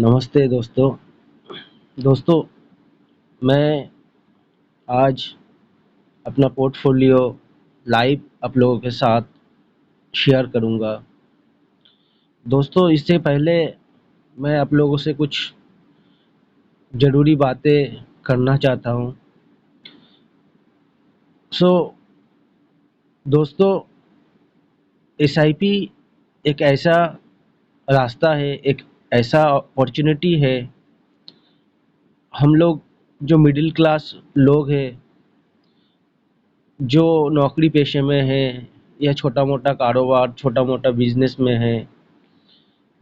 नमस्ते दोस्तों। दोस्तों, मैं आज अपना पोर्टफोलियो लाइव आप लोगों के साथ शेयर करूंगा। दोस्तों, इससे पहले मैं आप लोगों से कुछ ज़रूरी बातें करना चाहता हूं। सो दोस्तों, एसआईपी एक ऐसा रास्ता है, एक ऐसा अपॉर्चुनिटी है। हम लोग जो मिडिल क्लास लोग हैं, जो नौकरी पेशे में हैं या छोटा मोटा कारोबार, छोटा मोटा बिजनेस में है,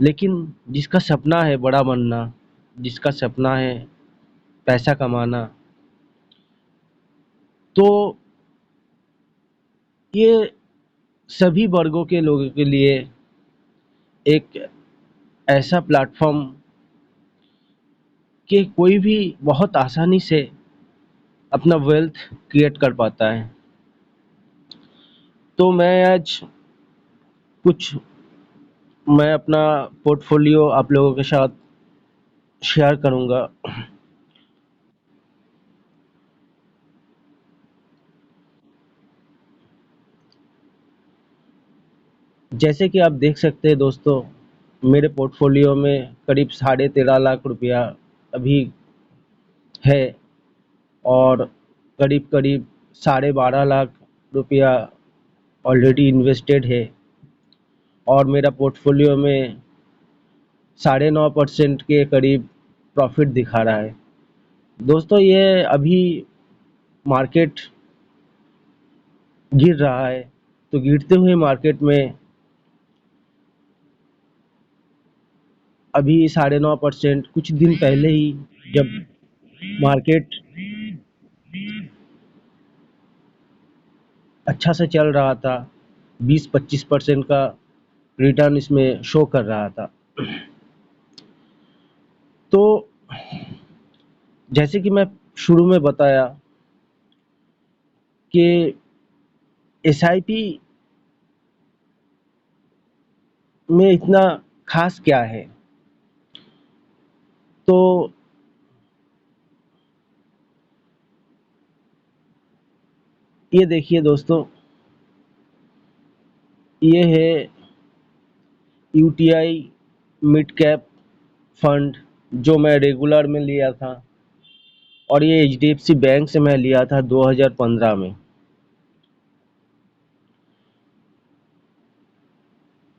लेकिन जिसका सपना है बड़ा बनना, जिसका सपना है पैसा कमाना, तो ये सभी वर्गों के लोगों के लिए एक ऐसा प्लेटफॉर्म कि कोई भी बहुत आसानी से अपना वेल्थ क्रिएट कर पाता है। तो कुछ मैं अपना पोर्टफोलियो आप लोगों के साथ शेयर करूंगा। जैसे कि आप देख सकते हैं दोस्तों, मेरे पोर्टफोलियो में करीब 13.5 लाख रुपया अभी है, और करीब-करीब 12.5 लाख रुपया ऑलरेडी इन्वेस्टेड है, और मेरा पोर्टफोलियो में 9.5% के करीब प्रॉफिट दिखा रहा है। दोस्तों, ये अभी मार्केट गिर रहा है, तो गिरते हुए मार्केट में अभी 9.5% कुछ दिन पहले ही जब मार्केट अच्छा से चल रहा था, 20-25% का रिटर्न इसमें शो कर रहा था। तो जैसे कि मैं शुरू में बताया कि एसआईपी में इतना खास क्या है। तो ये देखिए दोस्तों, ये है यूटीआई मिड कैप फंड, जो मैं रेगुलर में लिया था, और ये एचडीएफसी बैंक से मैं लिया था 2015 में।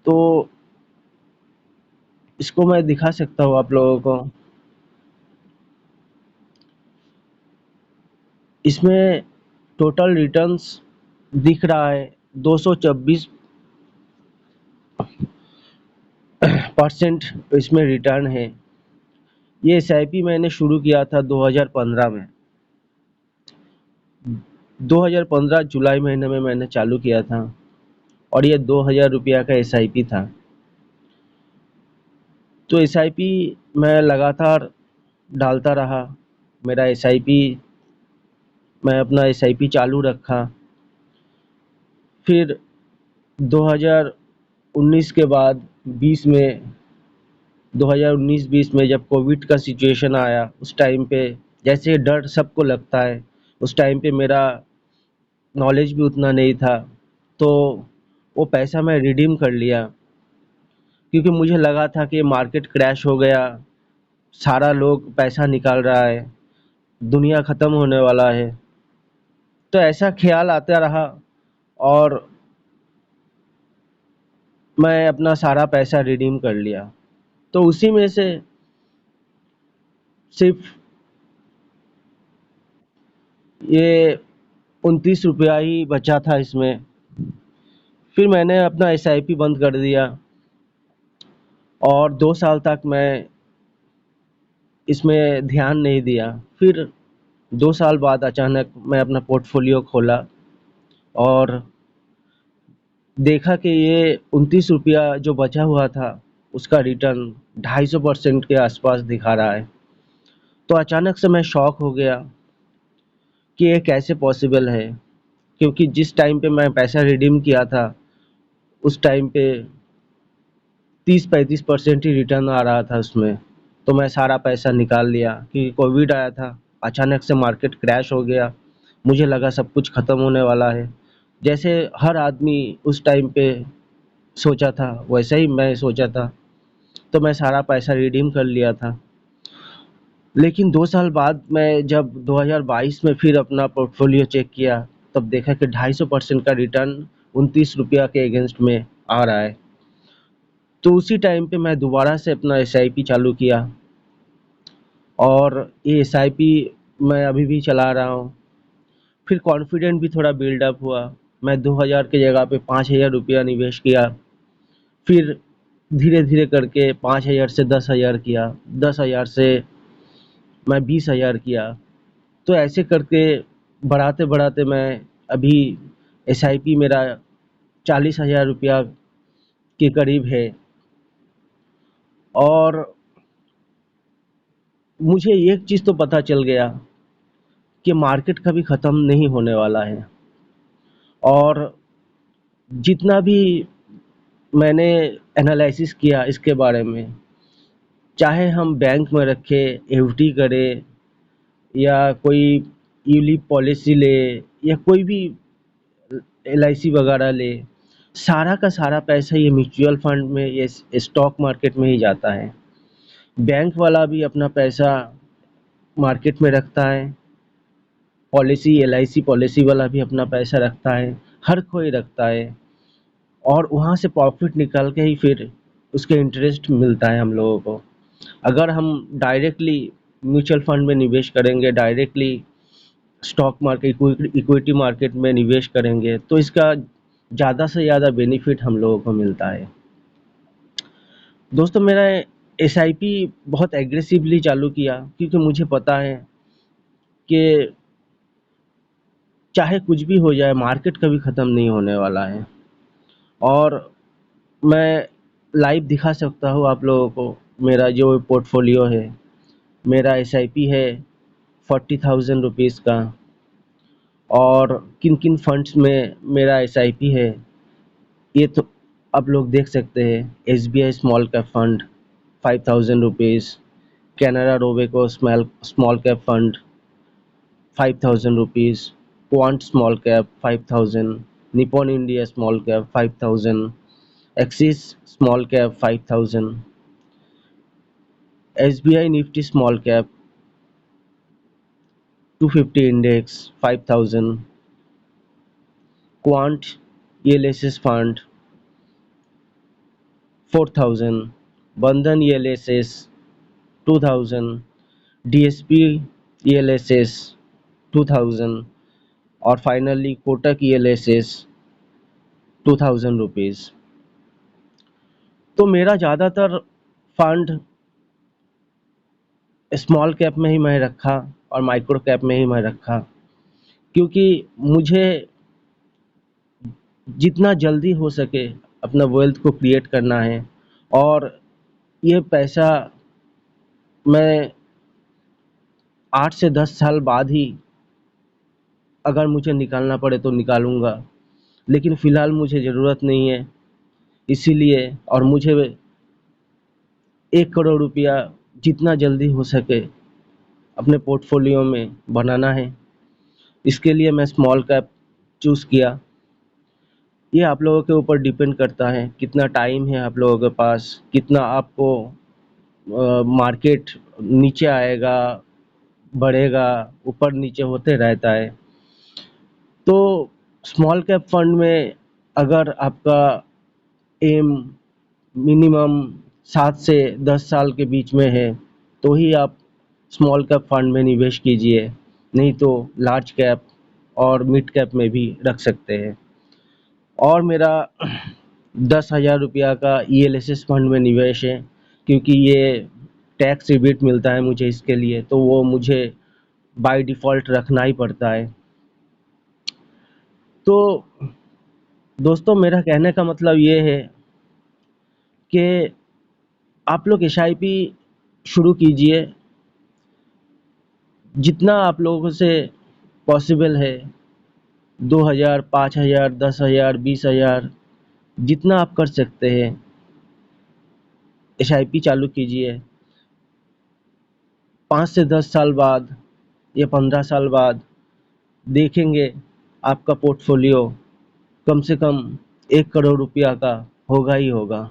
तो इसको मैं दिखा सकता हूँ आप लोगों को। इसमें टोटल रिटर्न्स दिख रहा है 226% इसमें रिटर्न है। ये एसआईपी मैंने शुरू किया था 2015 में। 2015 जुलाई महीने में मैंने चालू किया था, और ये 2000 रुपया का एसआईपी था। तो एसआईपी मैं लगातार डालता रहा। मेरा एसआईपी मैं अपना एसआईपी चालू रखा। फिर 2019 के बाद 20 में 2019-20 में जब कोविड का सिचुएशन आया, उस टाइम पे जैसे डर सबको लगता है, उस टाइम पे मेरा नॉलेज भी उतना नहीं था, तो वो पैसा मैं रिडीम कर लिया, क्योंकि मुझे लगा था कि मार्केट क्रैश हो गया, सारा लोग पैसा निकाल रहा है, दुनिया ख़त्म होने वाला है। तो ऐसा ख्याल आता रहा, और मैं अपना सारा पैसा रिडीम कर लिया। तो उसी में से सिर्फ ये 29 रुपया ही बचा था इसमें। फिर मैंने अपना एसआईपी बंद कर दिया, और 2 साल तक मैं इसमें ध्यान नहीं दिया। फिर 2 साल बाद अचानक मैं अपना पोर्टफोलियो खोला, और देखा कि ये 29 रुपया जो बचा हुआ था, उसका रिटर्न 250% के आसपास दिखा रहा है। तो अचानक से मैं शॉक हो गया कि ये कैसे पॉसिबल है, क्योंकि जिस टाइम पे मैं पैसा रिडीम किया था, उस टाइम पे 30-35% ही रिटर्न आ रहा था उसमें। तो मैं सारा पैसा निकाल लिया क्योंकि कोविड आया था, अचानक से मार्केट क्रैश हो गया, मुझे लगा सब कुछ ख़त्म होने वाला है। जैसे हर आदमी उस टाइम पे सोचा था, वैसा ही मैं सोचा था, तो मैं सारा पैसा रिडीम कर लिया था। लेकिन 2 साल बाद मैं जब 2022 में फिर अपना पोर्टफोलियो चेक किया, तब देखा कि 250% का रिटर्न ₹29 के अगेंस्ट में आ रहा है। तो उसी टाइम पे मैं दोबारा से अपना एसआईपी चालू किया और ये एसआईपी मैं अभी भी चला रहा हूँ। फिर कॉन्फिडेंट भी थोड़ा बिल्डअप हुआ। मैं 2000 की जगह पे ₹5000 निवेश किया। फिर धीरे-धीरे करके 5000 से 10,000 किया, 10,000 से मैं 20,000 किया। तो ऐसे करके बढ़ाते-बढ़ाते मैं अभी एसआईपी मेरा ₹40,000 के करीब है और मुझे एक चीज़ तो पता चल गया कि मार्केट कभी ख़त्म नहीं होने वाला है और जितना भी मैंने एनालिसिस किया इसके बारे में, चाहे हम बैंक में रखें, एफडी करें या कोई यूलिप पॉलिसी ले या कोई भी एलआईसी वगैरह ले, सारा का सारा पैसा ये म्यूचुअल फंड में, ये स्टॉक मार्केट में ही जाता है। बैंक वाला भी अपना पैसा मार्केट में रखता है, पॉलिसी एलआईसी पॉलिसी वाला भी अपना पैसा रखता है, हर कोई रखता है और वहाँ से प्रॉफिट निकाल के ही फिर उसके इंटरेस्ट मिलता है हम लोगों को। अगर हम डायरेक्टली म्यूचुअल फंड में निवेश करेंगे, directly stock market equity market में निवेश करेंगे, तो इसका ज़्यादा से ज़्यादा बेनिफिट हम लोगों को मिलता है। दोस्तों, मेरा एसआईपी बहुत एग्रेसिवली चालू किया क्योंकि मुझे पता है कि चाहे कुछ भी हो जाए, मार्केट कभी ख़त्म नहीं होने वाला है और मैं लाइव दिखा सकता हूँ आप लोगों को मेरा जो पोर्टफोलियो है। मेरा एसआईपी है ₹40,000 का और किन-किन फंड्स में मेरा एसआईपी है, ये तो आप लोग देख सकते हैं। SBI small cap fund ₹5,000, Canara Robeco small cap fund ₹5,000, quant small cap 5,000, Nippon India small cap 5,000, axis small cap 5,000, SBI Nifty small cap 250 index 5,000, quant ELSS fund 4,000, बंधन ईएलएसएस 2,000, डीएसपी ईएलएसएस 2,000 और फाइनली कोटक ईएलएसएस ₹2,000। तो मेरा ज़्यादातर fund small cap में ही मैं रखा और micro cap में ही मैं रखा क्योंकि मुझे जितना जल्दी हो सके अपना वेल्थ को क्रिएट करना है और ये पैसा मैं 8 से 10 साल बाद ही अगर मुझे निकालना पड़े तो निकालूंगा, लेकिन फ़िलहाल मुझे ज़रूरत नहीं है। इसीलिए और मुझे ₹1 करोड़ जितना जल्दी हो सके अपने पोर्टफोलियो में बनाना है। इसके लिए मैं स्मॉल कैप चूज़ किया। ये आप लोगों के ऊपर डिपेंड करता है कितना टाइम है आप लोगों के पास, कितना आपको मार्केट नीचे आएगा, बढ़ेगा, ऊपर नीचे होते रहता है। तो स्मॉल कैप फंड में अगर आपका एम मिनिमम 7 से 10 साल के बीच में है, तो ही आप स्मॉल कैप फंड में निवेश कीजिए, नहीं तो लार्ज कैप और मिड कैप में भी रख सकते हैं। और मेरा ₹10,000 का ईएलएसएस फंड में निवेश है क्योंकि ये टैक्स रिबेट मिलता है मुझे इसके लिए, तो वो मुझे बाय डिफ़ॉल्ट रखना ही पड़ता है। तो दोस्तों, मेरा कहने का मतलब ये है कि आप लोग एसआईपी शुरू कीजिए, जितना आप लोगों से पॉसिबल है 2,000, 5,000, 10,000, 20,000 जितना आप कर सकते हैं एसआईपी चालू कीजिए। 5 से 10 साल बाद या 15 साल बाद देखेंगे आपका पोर्टफोलियो कम से कम 1 करोड़ रुपया का होगा ही होगा।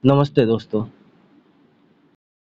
नमस्ते दोस्तों।